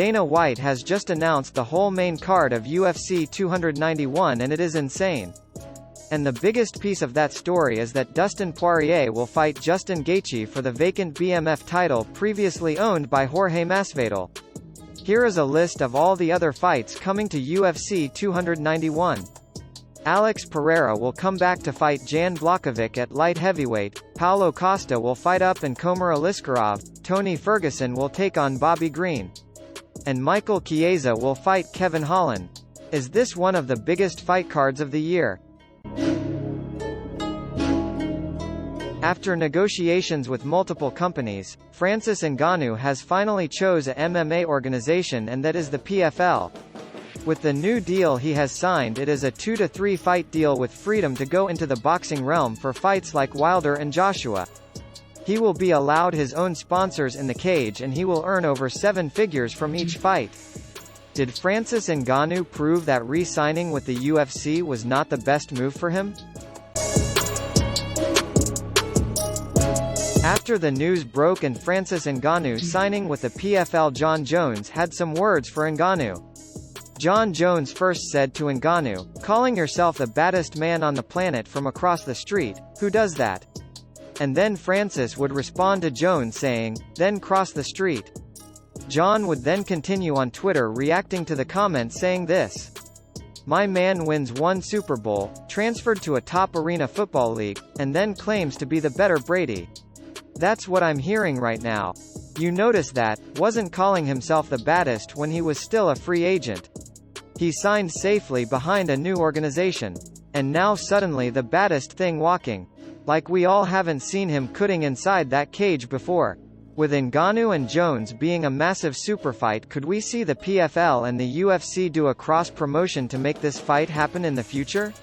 Dana White has just announced the whole main card of UFC 291 and it is insane. And the biggest piece of that story is that Dustin Poirier will fight Justin Gaethje for the vacant BMF title previously owned by Jorge Masvidal. Here is a list of all the other fights coming to UFC 291. Alex Pereira will come back to fight Jan Blachowicz at light heavyweight, Paulo Costa will fight up and Khomar Aliskerov, Tony Ferguson will take on Bobby Green. And Michael Chiesa will fight Kevin Holland. Is this one of the biggest fight cards of the year? After negotiations with multiple companies, Francis Ngannou has finally chose a MMA organization, and that is the PFL. With the new deal he has signed, it is a 2 to 3 fight deal with freedom to go into the boxing realm for fights like Wilder and Joshua. He will be allowed his own sponsors in the cage and he will earn over 7 figures from each fight. Did Francis Ngannou prove that re-signing with the UFC was not the best move for him? After the news broke and Francis Ngannou signing with the PFL, Jon Jones had some words for Ngannou. Jon Jones first said to Ngannou, "Calling yourself the baddest man on the planet from across the street, who does that?" And then Francis would respond to Jones saying, "Then cross the street." Jon would then continue on Twitter reacting to the comment saying this: "My man wins 1 Super Bowl, transferred to a top arena football league, and then claims to be the better Brady. That's what I'm hearing right now. You notice that, wasn't calling himself the baddest when he was still a free agent. He signed safely behind a new organization. And now suddenly the baddest thing walking. Like we all haven't seen him cutting inside that cage before." With Ngannou and Jones being a massive super fight, could we see the PFL and the UFC do a cross promotion to make this fight happen in the future?